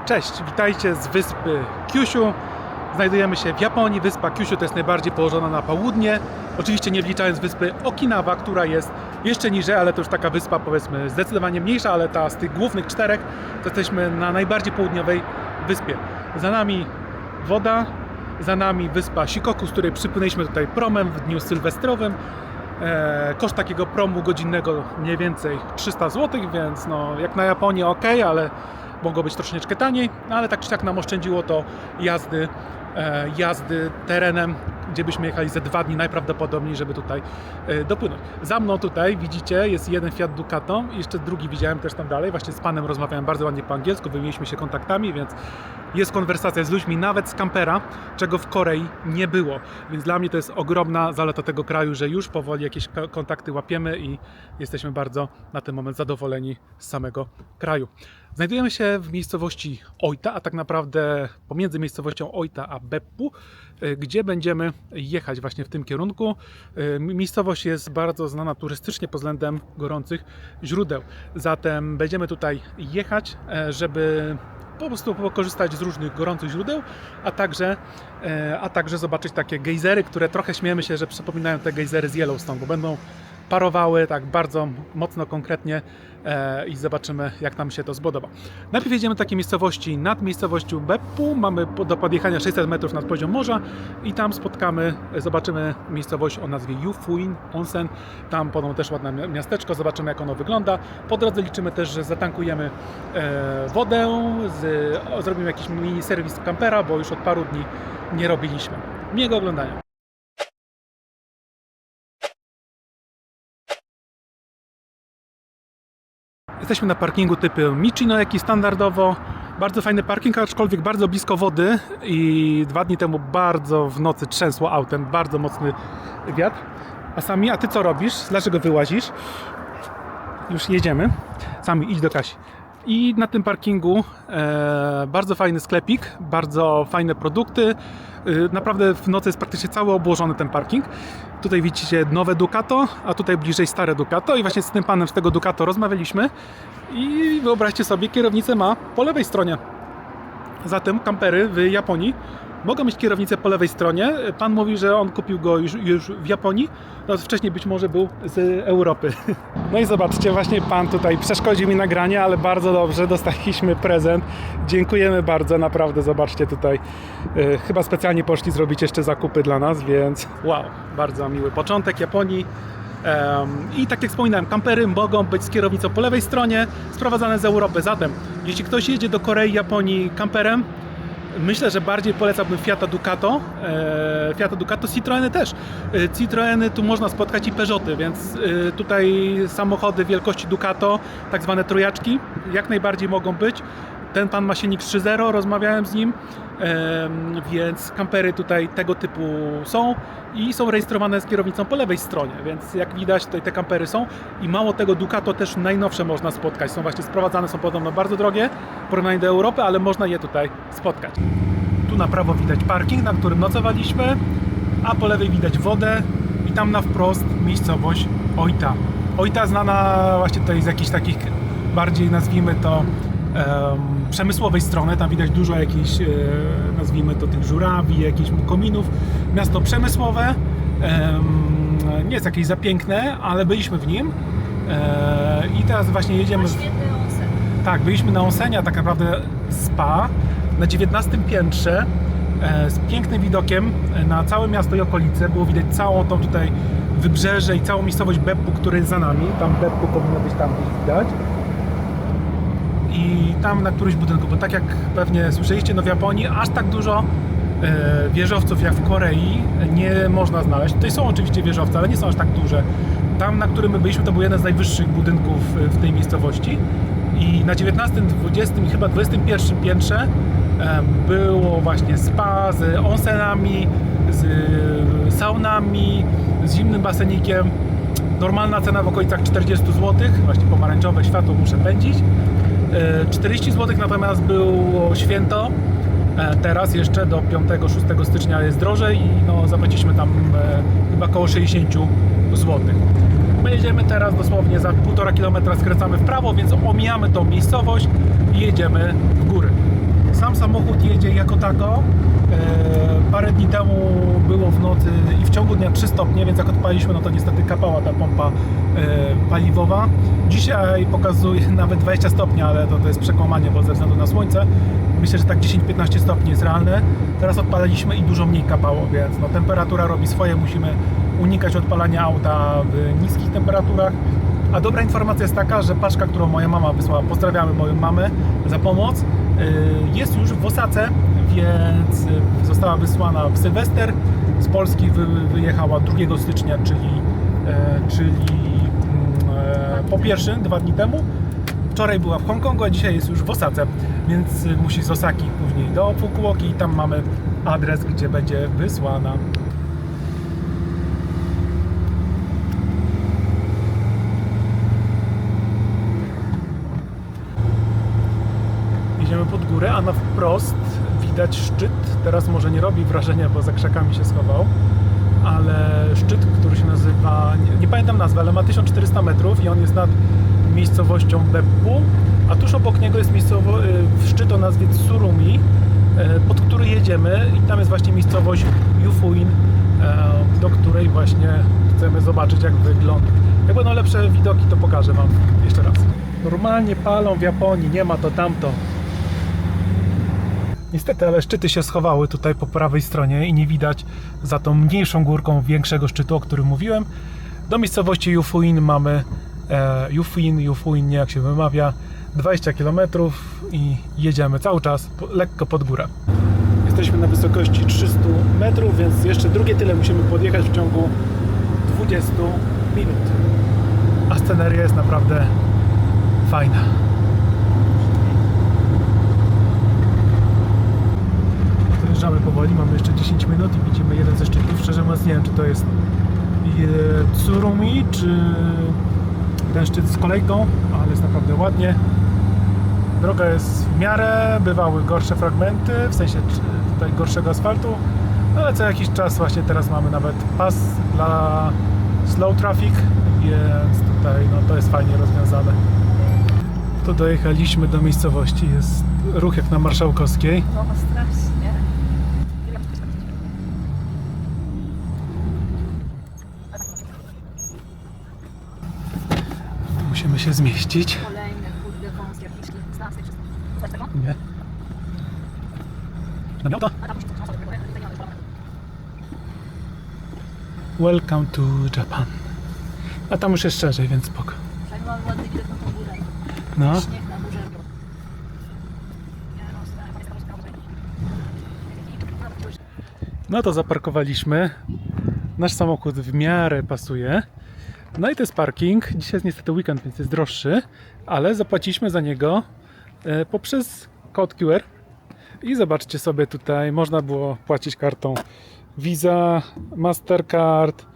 Cześć, witajcie z wyspy Kyushu. Znajdujemy się w Japonii. Wyspa Kyushu to jest najbardziej położona na południe. Oczywiście nie wliczając wyspy Okinawa, która jest jeszcze niżej, ale to już taka wyspa powiedzmy zdecydowanie mniejsza, ale ta z tych głównych czterech to jesteśmy na najbardziej południowej wyspie. Za nami woda, za nami wyspa Shikoku, z której przypłynęliśmy tutaj promem w dniu sylwestrowym. Koszt takiego promu godzinnego mniej więcej 300 zł, więc no, jak na Japonię ok, ale mogło być troszeczkę taniej, no, ale tak czy tak nam oszczędziło to jazdy terenem, gdzie byśmy jechali ze 2 dni najprawdopodobniej, żeby tutaj dopłynąć. Za mną tutaj widzicie jest jeden Fiat Ducato i jeszcze drugi widziałem też tam dalej, właśnie z panem rozmawiałem bardzo ładnie po angielsku, wymieniliśmy się kontaktami, więc jest konwersacja z ludźmi, nawet z kampera, czego w Korei nie było, więc dla mnie to jest ogromna zaleta tego kraju, że już powoli jakieś kontakty łapiemy i jesteśmy bardzo na ten moment zadowoleni z samego kraju. Znajdujemy się w miejscowości Oita, a tak naprawdę pomiędzy miejscowością Oita a Beppu, gdzie będziemy jechać właśnie w tym kierunku. Miejscowość jest bardzo znana turystycznie pod względem gorących źródeł. Zatem będziemy tutaj jechać, żeby po prostu korzystać z różnych gorących źródeł, a także zobaczyć takie gejzery, które trochę śmiejemy się, że przypominają te gejzery z Yellowstone, bo będą parowały tak bardzo mocno, konkretnie i zobaczymy, jak nam się to spodoba. Najpierw jedziemy do takiej miejscowości nad miejscowością Beppu. Mamy do podjechania 600 metrów nad poziom morza i tam zobaczymy miejscowość o nazwie Yufuin Onsen. Tam podobno też ładne miasteczko, zobaczymy, jak ono wygląda. Po drodze liczymy też, że zatankujemy wodę, zrobimy jakiś mini serwis kampera, bo już od paru dni nie robiliśmy. Miłego oglądania. Jesteśmy na parkingu typu Michinoeki standardowo. Bardzo fajny parking, aczkolwiek bardzo blisko wody i 2 dni temu bardzo w nocy trzęsło autem, bardzo mocny wiatr. A ty co robisz? Dlaczego wyłazisz? Już jedziemy. Sami idź do Kasi. I na tym parkingu bardzo fajny sklepik, bardzo fajne produkty. Naprawdę w nocy jest praktycznie cały obłożony ten parking. Tutaj widzicie nowe Ducato, a tutaj bliżej stare Ducato i właśnie z tym panem z tego Ducato rozmawialiśmy i wyobraźcie sobie, kierownicę ma po lewej stronie. Zatem kampery w Japonii mogą mieć kierownicę po lewej stronie. Pan mówi, że on kupił go już w Japonii, no wcześniej być może był z Europy. No i zobaczcie, właśnie pan tutaj przeszkodził mi nagranie, ale bardzo dobrze, dostaliśmy prezent. Dziękujemy bardzo, naprawdę, zobaczcie tutaj. Chyba specjalnie poszli zrobić jeszcze zakupy dla nas, więc wow, bardzo miły początek Japonii. I tak jak wspominałem, kampery mogą być z kierownicą po lewej stronie, sprowadzane z Europy. Zatem, jeśli ktoś jedzie do Korei, Japonii kamperem, myślę, że bardziej polecałbym Fiata Ducato, Citroeny też. Citroeny tu można spotkać i Peugeoty, więc tutaj samochody wielkości Ducato, tak zwane trojaczki, jak najbardziej mogą być. Ten pan ma silnik 3.0, rozmawiałem z nim, więc kampery tutaj tego typu są i są rejestrowane z kierownicą po lewej stronie, więc jak widać tutaj te kampery są i mało tego, Ducato też najnowsze można spotkać, są właśnie sprowadzane, są podobno bardzo drogie w porównaniu do Europy, ale można je tutaj spotkać. Tu na prawo widać parking, na którym nocowaliśmy, a po lewej widać wodę i tam na wprost miejscowość Oita. Oita znana właśnie tutaj z jakichś takich bardziej, nazwijmy to, przemysłowej strony, tam widać dużo jakichś, nazwijmy to, tych żurawi, jakichś kominów. Miasto przemysłowe, nie jest jakieś za piękne, ale byliśmy w nim i teraz właśnie jedziemy. Tak, byliśmy na onsenie, a tak naprawdę spa na 19 piętrze z pięknym widokiem na całe miasto i okolice. Było widać całą tą tutaj wybrzeże i całą miejscowość Beppu, który jest za nami. Tam Beppu powinno być tam gdzieś widać. I tam na którymś budynku, bo tak jak pewnie słyszeliście, no w Japonii aż tak dużo wieżowców jak w Korei nie można znaleźć. Tutaj są oczywiście wieżowce, ale nie są aż tak duże. Tam, na którym my byliśmy, to był jeden z najwyższych budynków w tej miejscowości i na 19, 20 i chyba 21 piętrze było właśnie spa z onsenami, z saunami, z zimnym basenikiem. Normalna cena w okolicach 40 zł, właśnie pomarańczowe światło muszę pędzić. 40 zł natomiast było święto, teraz jeszcze do 5-6 stycznia jest drożej i no, zapłaciliśmy tam chyba około 60 zł. My jedziemy teraz dosłownie za 1,5 km, skręcamy w prawo, więc omijamy tą miejscowość i jedziemy w góry. jako tako. Parę dni temu było w nocy i w ciągu dnia 3 stopnie, więc jak odpaliśmy, no to niestety kapała ta pompa paliwowa. Dzisiaj pokazuje nawet 20 stopni, ale to jest przekłamanie, bo ze względu na słońce myślę, że tak 10-15 stopni jest realne. Teraz odpalaliśmy i dużo mniej kapało, więc no, temperatura robi swoje, musimy unikać odpalania auta w niskich temperaturach. A dobra informacja jest taka, że paczka, którą moja mama wysłała, pozdrawiamy moją mamę za pomoc, jest już w Osace, więc została wysłana w Sylwester. Z Polski wyjechała 2 stycznia, czyli po pierwszym, 2 dni temu. Wczoraj była w Hongkongu, a dzisiaj jest już w Osace, więc musi z Osaki później do Fukuoki i tam mamy adres, gdzie będzie wysłana. Idziemy pod górę, a na wprost widać szczyt. Teraz może nie robi wrażenia, bo za krzakami się schował, ale szczyt, który się nazywa, nie pamiętam nazwy, ale ma 1400 metrów i on jest nad miejscowością Beppu, a tuż obok niego jest szczyt o nazwie Tsurumi, pod który jedziemy i tam jest właśnie miejscowość Yufuin, do której właśnie chcemy zobaczyć, jak wygląda. Jak będą lepsze widoki, to pokażę Wam jeszcze raz. Normalnie palą w Japonii, nie ma to tamto. Niestety, ale szczyty się schowały tutaj po prawej stronie i nie widać za tą mniejszą górką większego szczytu, o którym mówiłem. Do miejscowości Yufuin mamy Yufuin, nie jak się wymawia, 20 km i jedziemy cały czas lekko pod górę. Jesteśmy na wysokości 300 metrów, więc jeszcze drugie tyle musimy podjechać w ciągu 20 minut. A sceneria jest naprawdę fajna. Dojeżdżamy powoli, mamy jeszcze 10 minut i widzimy jeden ze szczytów. Szczerze mówiąc nie wiem, czy to jest Tsurumi, czy ten szczyt z kolejką, ale jest naprawdę ładnie. Droga jest w miarę, bywały gorsze fragmenty, w sensie tutaj gorszego asfaltu, ale co jakiś czas właśnie teraz mamy nawet pas dla slow traffic, więc tutaj no, to jest fajnie rozwiązane. To dojechaliśmy do miejscowości, jest ruch jak na Marszałkowskiej. No strasznie. Musimy się zmieścić. Kolejne kurde wąskie jakiś stansy. Coś tego? Nie. Namioto? Welcome to Japan. A tam już jest szerzej, więc spoko. Tak mam ładny widok na tą górę. No. Śnieg na górze. No to zaparkowaliśmy. Nasz samochód w miarę pasuje. No i to jest parking. Dzisiaj jest niestety weekend, więc jest droższy, ale zapłaciliśmy za niego poprzez kod QR. I zobaczcie sobie tutaj, można było płacić kartą Visa, Mastercard.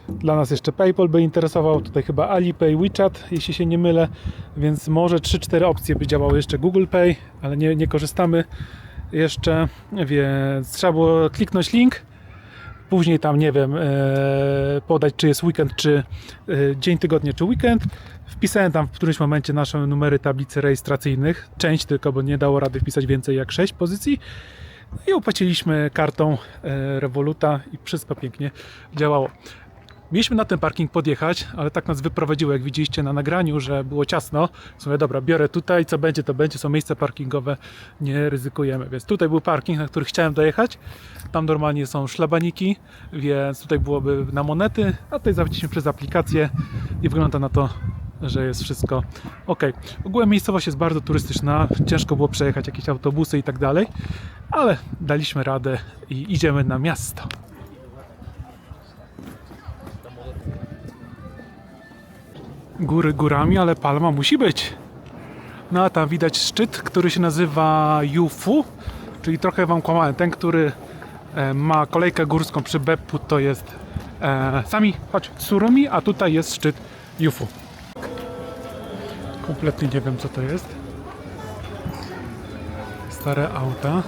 Dla nas jeszcze PayPal by interesował, tutaj chyba Alipay, WeChat, jeśli się nie mylę, więc może 3-4 opcje by działały jeszcze Google Pay, ale nie korzystamy jeszcze, więc trzeba było kliknąć link, później tam, nie wiem, podać, czy jest weekend, czy dzień tygodnia, czy weekend. Wpisałem tam w którymś momencie nasze numery tablicy rejestracyjnych, część tylko, bo nie dało rady wpisać więcej jak 6 pozycji. I opłaciliśmy kartą Revoluta i wszystko pięknie działało. Mieliśmy na ten parking podjechać, ale tak nas wyprowadziło, jak widzieliście na nagraniu, że było ciasno. Mówię, dobra, biorę tutaj, co będzie, to będzie, są miejsca parkingowe, nie ryzykujemy. Więc tutaj był parking, na który chciałem dojechać. Tam normalnie są szlabaniki, więc tutaj byłoby na monety, a tutaj zapłaciliśmy przez aplikację i wygląda na to, że jest wszystko ok. Ogółem miejscowość jest bardzo turystyczna, ciężko było przejechać jakieś autobusy i tak dalej, ale daliśmy radę i idziemy na miasto. Góry górami, ale palma musi być. No a tam widać szczyt, który się nazywa Yufu, czyli trochę wam kłamałem. Ten, który ma kolejkę górską przy Beppu, to jest sami, chodź, Tsurumi, a tutaj jest szczyt Yufu. Kompletnie nie wiem, co to jest. Stare auta.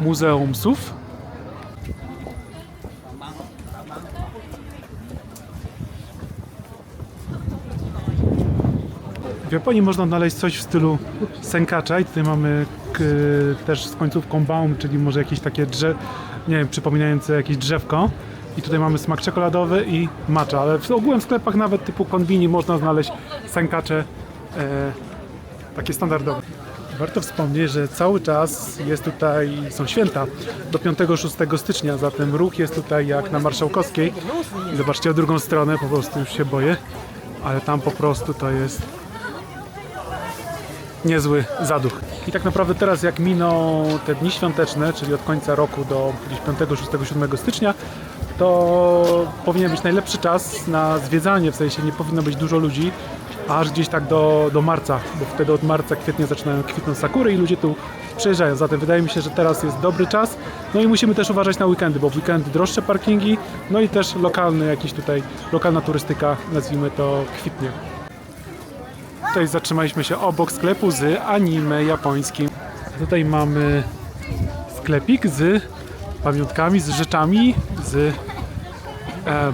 Muzeum Psów. Japonii można odnaleźć coś w stylu senkacza i tutaj mamy też z końcówką baum, czyli może jakieś takie nie wiem, przypominające jakieś drzewko. I tutaj mamy smak czekoladowy i matcha, ale ogółem w sklepach nawet typu konbini można znaleźć senkacze takie standardowe. Warto wspomnieć, że cały czas jest tutaj, są święta do 5-6 stycznia, zatem ruch jest tutaj jak na Marszałkowskiej. I zobaczcie, w drugą stronę, po prostu już się boję, ale tam po prostu to jest niezły zaduch. I tak naprawdę teraz jak miną te dni świąteczne, czyli od końca roku do gdzieś 5, 6, 7 stycznia, to powinien być najlepszy czas na zwiedzanie, w sensie nie powinno być dużo ludzi, aż gdzieś tak do marca, bo wtedy od marca, kwietnia zaczynają kwitnąć sakury i ludzie tu przyjeżdżają. Zatem wydaje mi się, że teraz jest dobry czas. No i musimy też uważać na weekendy, bo w weekendy droższe parkingi, no i też lokalna turystyka, nazwijmy to, kwitnie. Tutaj zatrzymaliśmy się obok sklepu z anime japońskim. Tutaj mamy sklepik z pamiątkami, z rzeczami, z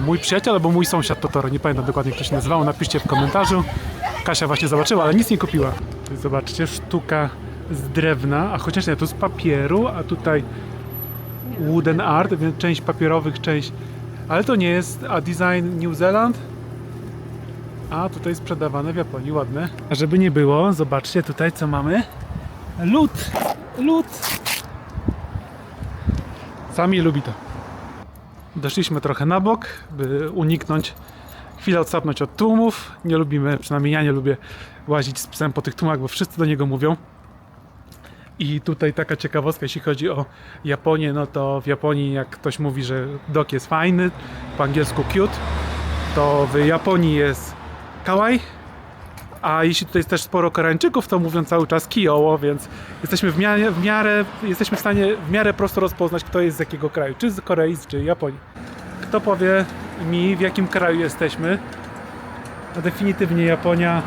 mój przyjaciel albo mój sąsiad Totoro, nie pamiętam dokładnie jak to się nazywało, napiszcie w komentarzu. Kasia właśnie zobaczyła, ale nic nie kupiła. Tutaj zobaczcie, sztuka z drewna, a chociaż nie, to z papieru, a tutaj wooden art, więc część papierowych, część... Ale to nie jest, a design New Zealand, a tutaj sprzedawane w Japonii, ładne. A żeby nie było, zobaczcie tutaj co mamy. Lód. Sami lubi to. Doszliśmy trochę na bok, by uniknąć chwilę odsapnąć od tłumów. Nie lubimy, przynajmniej ja nie lubię łazić z psem po tych tłumach, bo wszyscy do niego mówią. I tutaj taka ciekawostka, jeśli chodzi o Japonię, no to w Japonii jak ktoś mówi, że dog jest fajny, po angielsku cute, to w Japonii jest kawaii, a jeśli tutaj jest też sporo Koreańczyków, to mówią cały czas kijoło, więc jesteśmy jesteśmy w stanie w miarę prosto rozpoznać, kto jest z jakiego kraju, czy z Korei, czy Japonii. Kto powie mi, w jakim kraju jesteśmy? No definitywnie Japonia.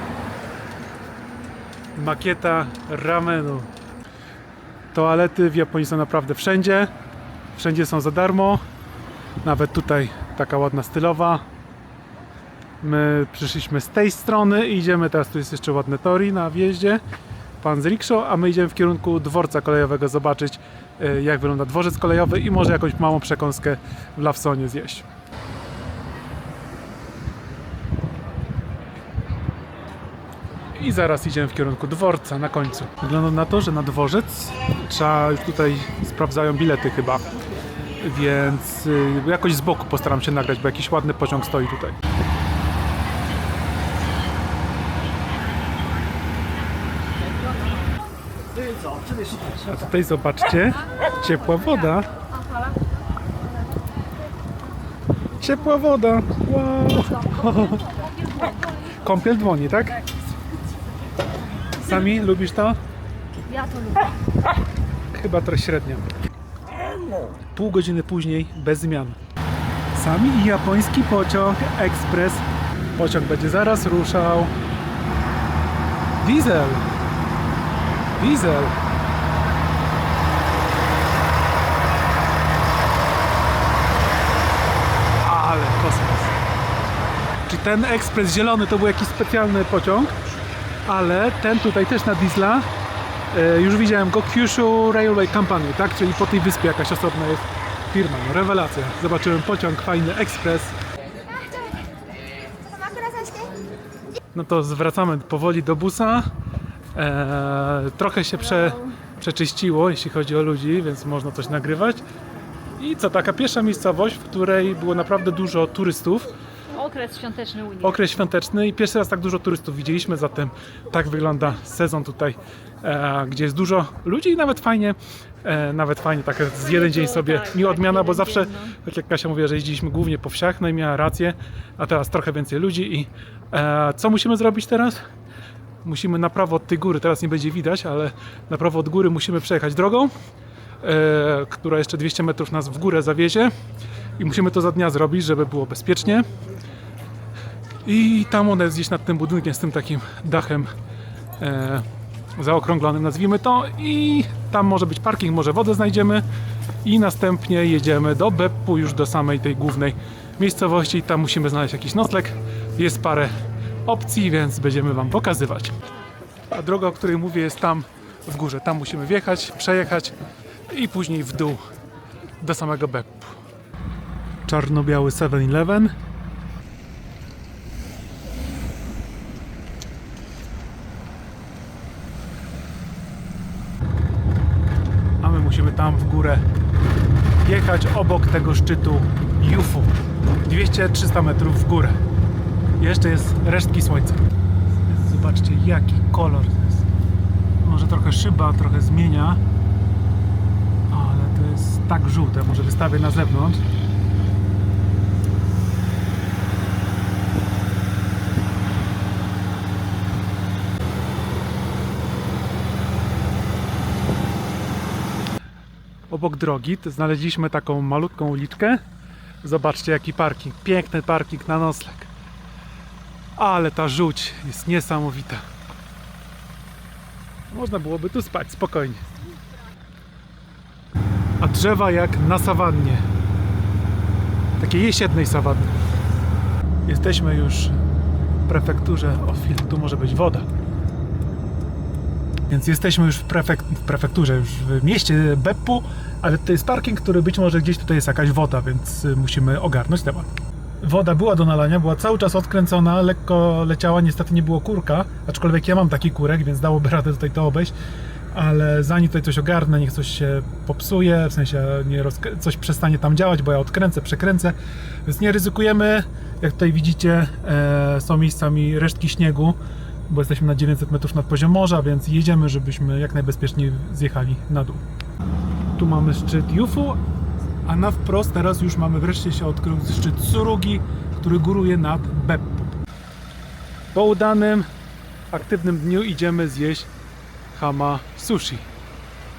Makieta ramenu. Toalety w Japonii są naprawdę wszędzie. Wszędzie są za darmo. Nawet tutaj taka ładna stylowa. My przyszliśmy z tej strony i idziemy, teraz tu jest jeszcze ładne tori na wjeździe, pan z rickshaw, a my idziemy w kierunku dworca kolejowego zobaczyć jak wygląda dworzec kolejowy i może jakąś małą przekąskę w Lawsonie zjeść. I zaraz idziemy w kierunku dworca na końcu. Wygląda na to, że na dworzec trzeba, tutaj sprawdzają bilety chyba, więc jakoś z boku postaram się nagrać, bo jakiś ładny pociąg stoi tutaj. A tutaj zobaczcie, ciepła woda. Ciepła woda. Wow. Kąpiel dłoni, tak? Sami lubisz to? Ja to lubię. Chyba trochę średnio. Pół godziny później bez zmian. Sami i japoński pociąg ekspres. Pociąg będzie zaraz ruszał. Diesel. Ale kosmos. Czyli ten ekspres zielony to był jakiś specjalny pociąg, ale ten tutaj też na diesla, już widziałem go, Kyushu Railway Company, tak? Czyli po tej wyspie jakaś osobna jest firma. No, rewelacja. Zobaczyłem pociąg, fajny ekspres. No to zwracamy powoli do busa. Trochę się przeczyściło, jeśli chodzi o ludzi, więc można coś nagrywać. I co, taka pierwsza miejscowość, w której było naprawdę dużo turystów. Okres świąteczny Unii. Okres świąteczny i pierwszy raz tak dużo turystów widzieliśmy, zatem tak wygląda sezon tutaj, gdzie jest dużo ludzi i nawet fajnie, tak z jeden dzień sobie miła odmiana, bo zawsze, tak jak Kasia mówiła, że jeździliśmy głównie po wsiach, no i miała rację, a teraz trochę więcej ludzi i co musimy zrobić teraz? Musimy na prawo od tej góry, teraz nie będzie widać, ale na prawo od góry musimy przejechać drogą, która jeszcze 200 metrów nas w górę zawiezie i musimy to za dnia zrobić, żeby było bezpiecznie. I tam ona jest gdzieś nad tym budynkiem z tym takim dachem zaokrąglonym, nazwijmy to, i tam może być parking, może wodę znajdziemy i następnie jedziemy do Beppu, już do samej tej głównej miejscowości. Tam musimy znaleźć jakiś nocleg. Jest parę opcji, więc będziemy Wam pokazywać. A droga, o której mówię, jest tam w górze. Tam musimy wjechać, przejechać i później w dół do samego Beppu. Czarno-biały 7-Eleven. A my musimy tam w górę jechać obok tego szczytu Jufu. 200-300 metrów w górę. Jeszcze jest resztki słońca. Zobaczcie, jaki kolor to jest. Może trochę szyba, trochę zmienia, ale to jest tak żółte. Może wystawię na zewnątrz. Obok drogi to znaleźliśmy taką malutką uliczkę. Zobaczcie, jaki parking. Piękny parking na nocleg. Ale ta żółć jest niesamowita. Można byłoby tu spać spokojnie. A drzewa jak na sawannie. Takiej jesiennej sawanny. Jesteśmy już w prefekturze. O chwilę, tu może być woda. Więc jesteśmy już w prefekturze, już w mieście Beppu, ale to jest parking, który być może gdzieś tutaj jest jakaś woda, więc musimy ogarnąć temat. Woda była do nalania, była cały czas odkręcona, lekko leciała, niestety nie było kurka, aczkolwiek ja mam taki kurek, więc dałoby radę tutaj to obejść, ale zanim tutaj coś ogarnę, niech coś się popsuje, w sensie coś przestanie tam działać, bo ja odkręcę, przekręcę, więc nie ryzykujemy. Jak tutaj widzicie, są miejscami resztki śniegu, bo jesteśmy na 900 metrów nad poziom morza, więc jedziemy, żebyśmy jak najbezpieczniej zjechali na dół. Tu mamy szczyt Jufu, a na wprost teraz już mamy wreszcie się odkrył szczyt Tsurugi, który góruje nad Beppu. Po udanym, aktywnym dniu idziemy zjeść hama sushi.